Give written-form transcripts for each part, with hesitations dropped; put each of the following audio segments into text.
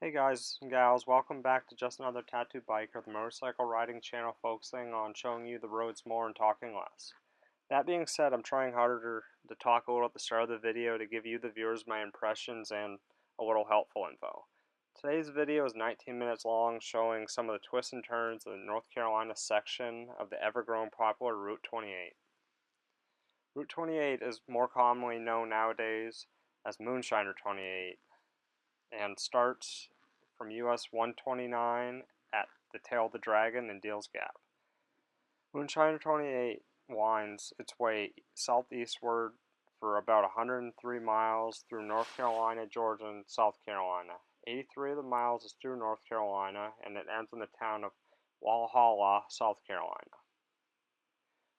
Hey guys and gals, welcome back to Just Another Tattooed Biker, the motorcycle riding channel focusing on showing you the roads more and talking less. That being said, I'm trying harder to talk a little at the start of the video to give you the viewers my impressions and a little helpful info. Today's video is 19 minutes long, showing some of the twists and turns of the North Carolina section of the ever-growing popular Route 28. Route 28 is more commonly known nowadays as Moonshiner 28 and starts from US 129 at the Tail of the Dragon in Deals Gap. Moonshiner 28 winds its way southeastward for about 103 miles through North Carolina, Georgia, and South Carolina. 83 of the miles is through North Carolina, and it ends in the town of Walhalla, South Carolina.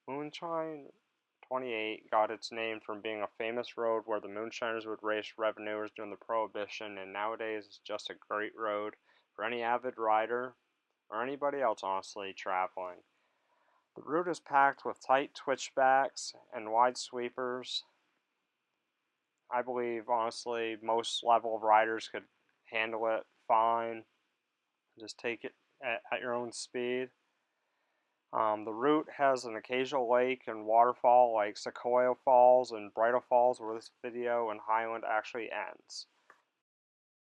Moonshine 28 got its name from being a famous road where the moonshiners would race revenuers during the Prohibition, and nowadays it's just a great road for any avid rider, or anybody else honestly traveling. The route is packed with tight twitchbacks and wide sweepers. I believe honestly most level of riders could handle it fine. Just take it at your own speed. The route has an occasional lake and waterfall like Sequoia Falls and Bridal Falls, where this video and Highland actually ends.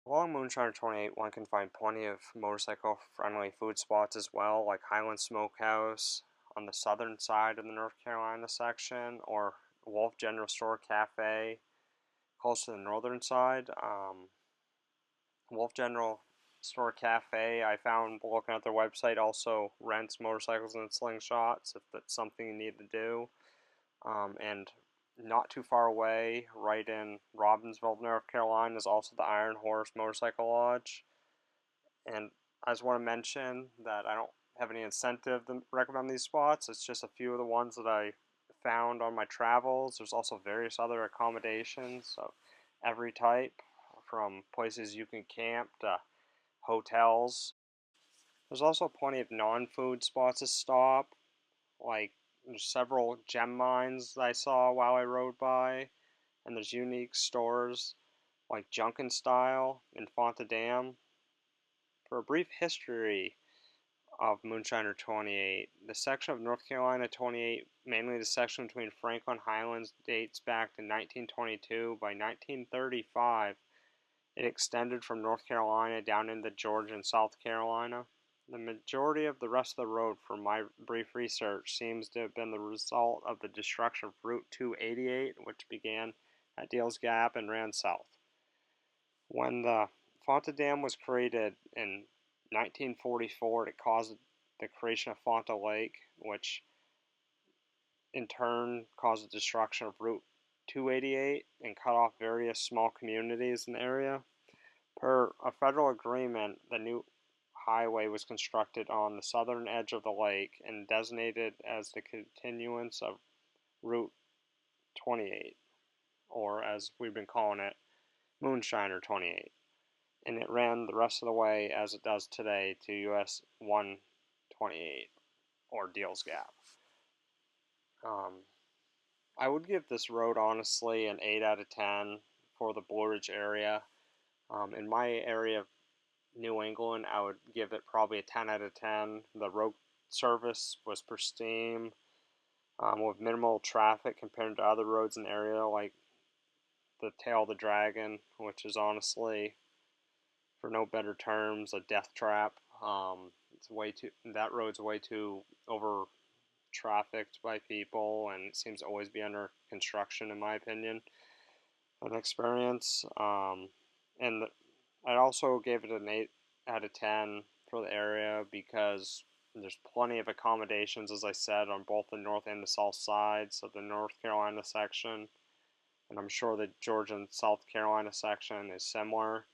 Along Moonshiner 28, one can find plenty of motorcycle-friendly food spots as well, like Highland Smokehouse on the southern side of the North Carolina section, or Wolf General Store Cafe close to the northern side. Wolf General Store Cafe, I found looking at their website, also rents motorcycles and slingshots if that's something you need to do. And not too far away, right in Robbinsville, North Carolina, is also the Iron Horse Motorcycle Lodge. And I just want to mention that I don't have any incentive to recommend these spots. It's just a few of the ones that I found on my travels. There's also various other accommodations of every type, from places you can camp to hotels. There's also plenty of non-food spots to stop, like there's several gem mines that I saw while I rode by, and there's unique stores like Junkin Style in Fonta Dam. For a brief history of Moonshiner 28, the section of North Carolina 28, mainly the section between Franklin Highlands, dates back to 1922. By 1935, it extended from North Carolina down into Georgia and South Carolina. The majority of the rest of the road, from my brief research, seems to have been the result of the destruction of Route 288, which began at Deals Gap and ran south. When the Fonta Dam was created in 1944, it caused the creation of Fonta Lake, which in turn caused the destruction of Route 288 and cut off various small communities in the area. Per a federal agreement, the new highway was constructed on the southern edge of the lake and designated as the continuance of Route 28, or as we've been calling it, Moonshiner 28. And it ran the rest of the way as it does today to US 128, or Deals Gap. I would give this road honestly an 8 out of 10 for the Blue Ridge area. In my area of New England, I would give it probably a 10 out of 10. The road service was pristine, with minimal traffic compared to other roads in the area, like the Tail of the Dragon, which is honestly, for no better terms, a death trap. That road's way too over trafficked by people, and it seems to always be under construction, in my opinion. An experience, and I'd also give it an 8 out of 10 for the area because there's plenty of accommodations, as I said, on both the north and the south sides of the North Carolina section, and I'm sure the Georgia and South Carolina section is similar.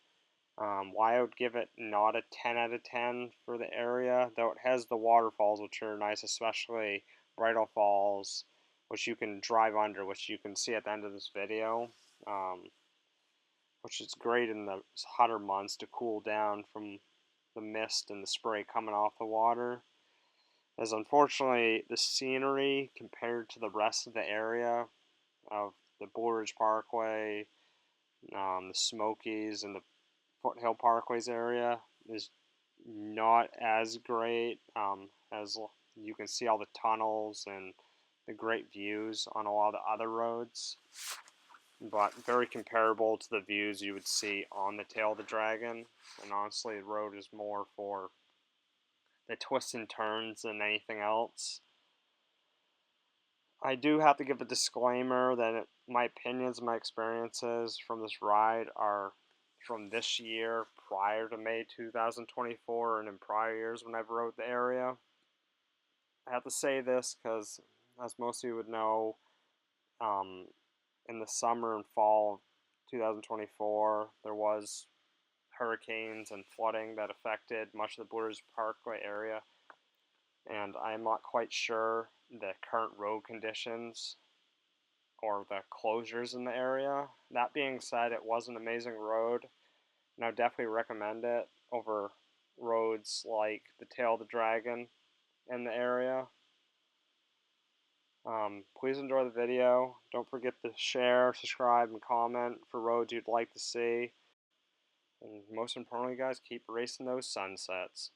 Why I would give it not a 10 out of 10 for the area, though it has the waterfalls, which are nice, especially Bridal Falls, which you can drive under, which you can see at the end of this video, which is great in the hotter months to cool down from the mist and the spray coming off the water. As unfortunately, the scenery compared to the rest of the area of the Blue Ridge Parkway, the Smokies, and the Foothill Parkways area is not as great, as you can see all the tunnels and the great views on a lot of the other roads, but very comparable to the views you would see on the Tail of the Dragon. And honestly, the road is more for the twists and turns than anything else. I do have to give a disclaimer that my opinions and my experiences from this ride are from this year prior to May 2024 and in prior years when I've rode the area. I have to say this because, as most of you would know, in the summer and fall of 2024, there was hurricanes and flooding that affected much of the Blue Ridge Parkway area, and I'm not quite sure the current road conditions or the closures in the area. That being said, it was an amazing road, and I would definitely recommend it over roads like the Tail of the Dragon in the area. Please enjoy the video. Don't forget to share, subscribe, and comment for roads you'd like to see. And most importantly, guys, keep racing those sunsets.